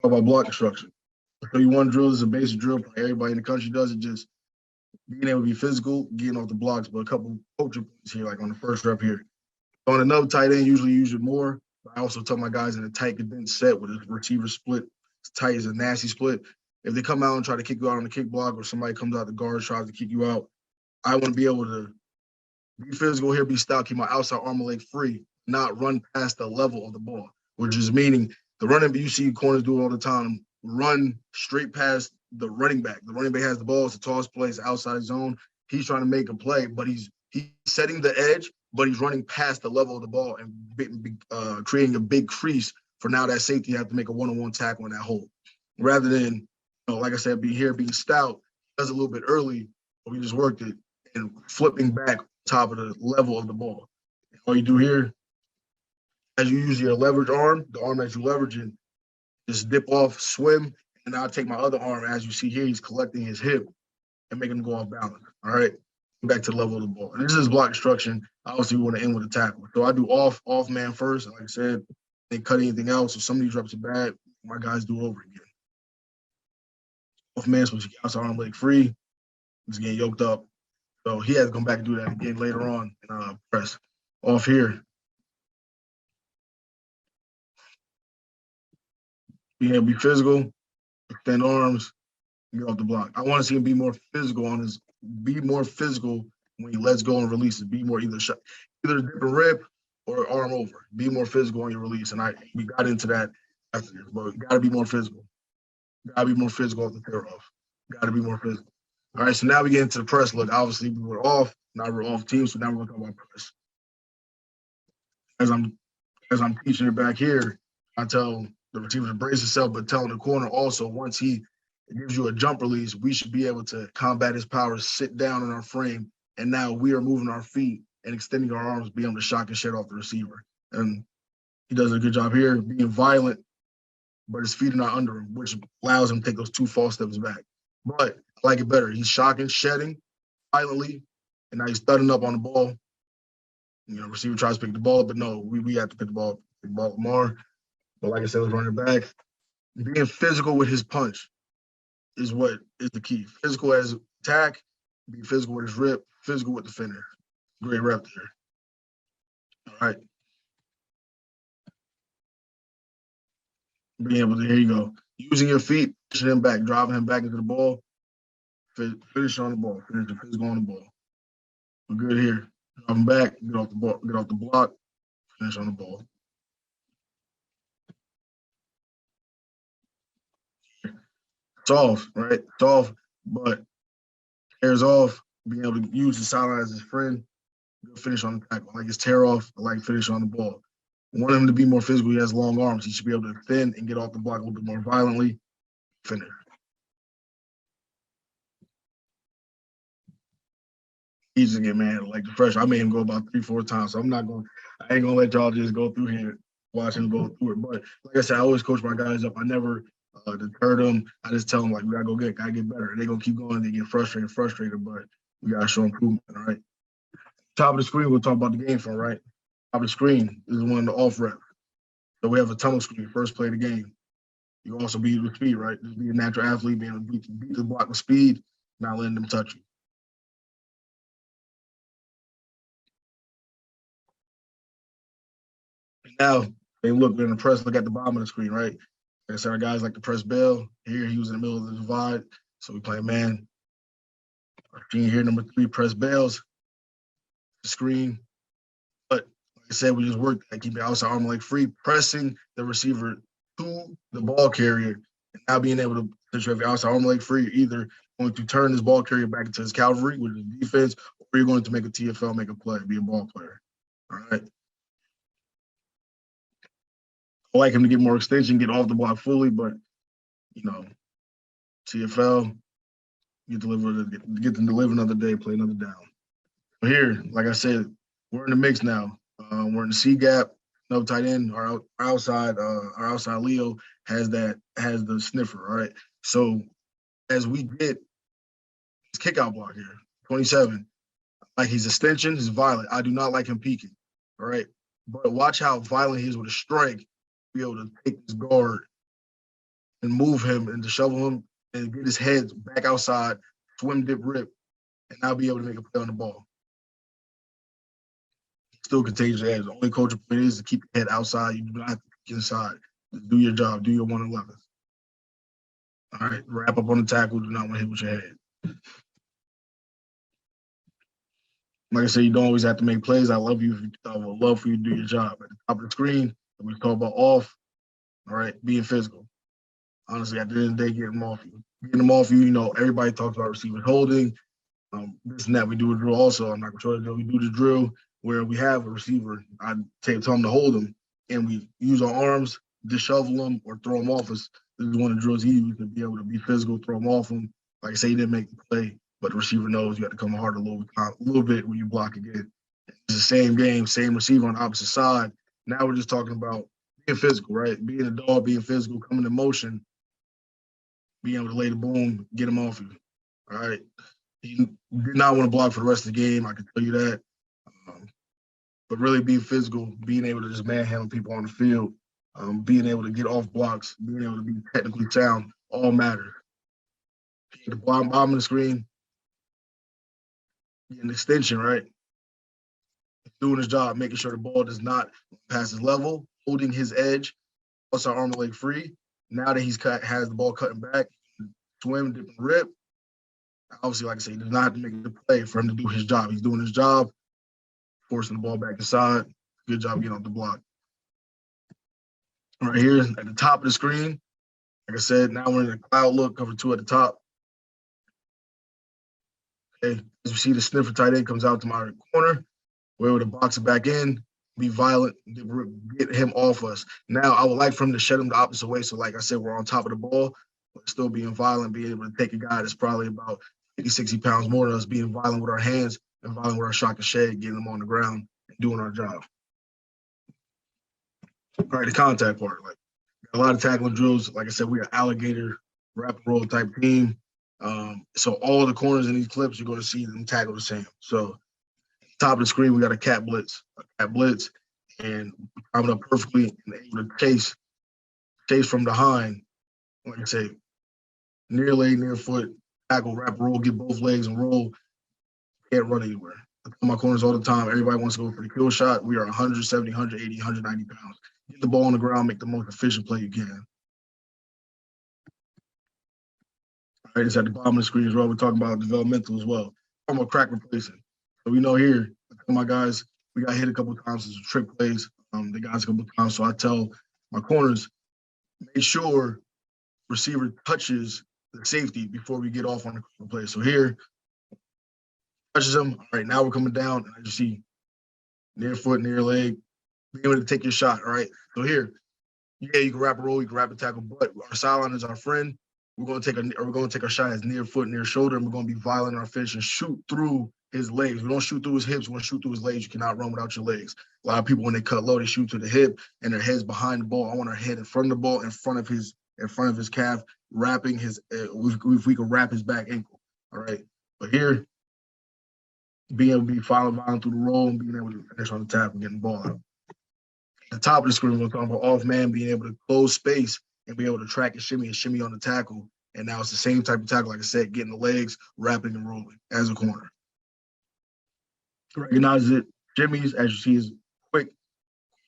Talk about block construction. So you one drill is a basic drill. Everybody in the country does it. Just being able to be physical, getting off the blocks. But a couple culture points here, like on the first rep here. On another tight end, usually use it more. But I also tell my guys in a tight condensed set with a receiver split, as tight as a nasty split. If they come out and try to kick you out on the kick block, or somebody comes out the guard tries to kick you out, I want to be able to be physical here, be stout, keep my outside arm and leg free, not run past the level of the ball, which is meaning the running, you see corners do it all the time, run straight past the running back. The running back has the ball, it's a toss play, it's outside zone. He's trying to make a play, but he's setting the edge, but he's running past the level of the ball and creating a big crease for now that safety have to make a one-on-one tackle in that hole. Rather than, like I said, being stout, does a little bit early, but we just worked it, and flipping back top of the level of the ball. All you do here, as you use your leverage arm, the arm that you're leveraging, just dip off, swim, and I'll take my other arm. As you see here, he's collecting his hip and making him go off balance. All right, back to the level of the ball. And this is block instruction. Obviously, we want to end with a tackle. So I do off man first. Like I said, they cut anything else. So some of these reps are bad. My guys do over again. Off man, so you outside arm leg free. He's getting yoked up. So he has to come back and do that again later on and press. Off here. Being able to be physical, extend arms, get off the block. I want to see him be more physical when he lets go and releases. Be more either a dip and rip or arm over. Be more physical on your release. And we got into that after this, but you gotta be more physical. Gotta be more physical off the tear off. Gotta be more physical. All right, so now we get into the press look. Obviously, we were off. Now we're off team, so now we're gonna talk about press. As I'm teaching it back here, I tell the receiver to brace himself, but telling the corner also once he gives you a jump release, we should be able to combat his power, sit down in our frame, and now we are moving our feet and extending our arms, being able to shock and shed off the receiver. And he does a good job here, being violent, but his feet are not under him, which allows him to take those 2 false steps back. But I like it better. He's shocking, shedding violently, and now he's thudding up on the ball. Receiver tries to pick the ball up, but no, we have to pick the ball more. But like I said, let's run it back. Being physical with his punch is what is the key. Physical as attack, be physical with his rip, physical with the finish. Great rep there. All right. Being able to, here you go. Using your feet, pushing him back, driving him back into the ball, finish on the ball, finish the physical on the ball. We're good here. Drive him back, get off the ball, get off the block, finish on the ball. It's off, right? It's off, but tears off, being able to use the sideline as his friend, finish on the tackle. Like his tear off, I like finish on the ball. I want him to be more physical. He has long arms. He should be able to extend and get off the block a little bit more violently. Finish. He's again, man. Like the fresh, I made him go about 3-4 times. So I ain't gonna let y'all just go through here, watch him go through it. But like I said, I always coach my guys up. I never deter them. I just tell them like we gotta get better. They're gonna keep going. They get frustrated, but we gotta show improvement. All right. Top of the screen, we'll talk about the game from right. Top of the screen is one of the off reps. So we have a tunnel screen, first play of the game. You also beat with speed, right? Just be a natural athlete, being able to beat the block with speed, not letting them touch you. And now they look, we're in the press, look at the bottom of the screen, right? Like I said, our guys like to press bail. Here he was in the middle of the divide. So we play man. Our team here, number 3, press bails. Screen. But like I said, we just worked at keeping outside arm leg free, pressing the receiver to the ball carrier, and now being able to essentially have your outside arm leg free, you're either going to turn this ball carrier back into his cavalry, which is defense, or you're going to make a TFL, make a play, be a ball player. All right. I like him to get more extension, get off the block fully, but TFL, get to deliver another day, play another down. But here, like I said, we're in the mix now. We're in the C gap. No tight end. Our outside Leo has the sniffer. All right. So as we get his kickout block here, 27, like his extension is violent. I do not like him peeking. All right. But watch how violent he is with a strike, be able to take this guard and move him and to shovel him and get his head back outside, swim, dip, rip, and not be able to make a play on the ball. Still contagious edge. The only coaching point is to keep your head outside. You do not have to get inside. Just do your job. Do your 111. All right, wrap up on the tackle. Do not want to hit with your head. Like I said, you don't always have to make plays. I love you. I would love for you to do your job. At the top of the screen, we talk about off. All right, being physical. Honestly, at the end of the day, getting them off you. Getting them off you, you know, everybody talks about receivers holding. This and that. We do a drill also. I'm not going to show you the drill. We do the drill where we have a receiver. I tell him to hold him, and we use our arms to shovel him or throw him off us. This is one of the drills he used to be able to be physical, throw him off him. Like I say, he didn't make the play, but the receiver knows you have to come hard a little bit when you block again. It's the same game, same receiver on the opposite side. Now we're just talking about being physical, right? Being a dog, being physical, coming in motion, being able to lay the boom, get him off you. All right. You did not want to block for the rest of the game. I can tell you that. But really being physical, being able to just manhandle people on the field, being able to get off blocks, being able to be technically sound, all matter. The bottom of the screen, an extension, right? Doing his job, making sure the ball does not pass his level, holding his edge, also arm and leg free. Now that has the ball cutting back, swim, dip, and rip. Obviously, like I said, he does not have to make the play for him to do his job. He's doing his job, forcing the ball back inside. Good job getting off the block. Right here at the top of the screen, like I said, now we're in the cloud look, cover 2 at the top. Okay, as you see, the sniffer tight end comes out to my corner. We're able to box it back in, be violent, get him off us. Now, I would like for him to shed him the opposite way. So, like I said, we're on top of the ball, but still being violent, being able to take a guy that's probably about 50, 60 pounds more than us, being violent with our hands and violent with our shock and shade, getting them on the ground and doing our job. All right, the contact part. Like a lot of tackling drills. Like I said, we're an alligator wrap and roll type team. So all the corners in these clips, you're going to see them tackle the same. So top of the screen, we got a cat blitz, and coming up perfectly and able to chase from behind. Like I say, near leg, near foot, tackle, wrap, roll, get both legs and roll. Can't run anywhere. I tell my corners all the time, everybody wants to go for the kill shot. We are 170, 180, 190 pounds. Get the ball on the ground, make the most efficient play you can. All right, it's at the bottom of the screen as well. We're talking about developmental as well. Talking about crack replacing. So we know here, my guys, we got hit a couple of times as trick plays. The guys a couple of times. So I tell my corners, make sure receiver touches the safety before we get off on the play. So here, touches him. All right, now we're coming down, and I just see near foot, near leg, being able to take your shot. All right, so here, yeah, you can wrap a roll, you can wrap a tackle, but our sideline is our friend. We're going to take our shot as near foot, near shoulder, and we're going to be violent in our finish and shoot through his legs. We don't shoot through his hips. We want to shoot through his legs. You cannot run without your legs. A lot of people, when they cut low, they shoot to the hip and their head's behind the ball. I want our head in front of the ball, in front of his calf, wrapping his. If we can wrap his back ankle. All right, but here, being able to be violent through the roll and being able to finish on the tap and getting the ball out. At the top of the screen, we're talking about off man being able to close space and be able to track and shimmy on the tackle. And now it's the same type of tackle, like I said, getting the legs, wrapping and rolling as a corner. Recognize it, shimmies, as you see, is quick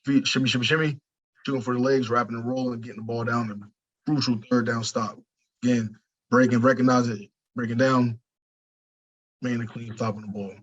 feet, shimmy, shooting for the legs, wrapping and rolling, getting the ball down, and crucial third down stop. Again, breaking, recognize it, breaking down, man, and clean, stopping the ball.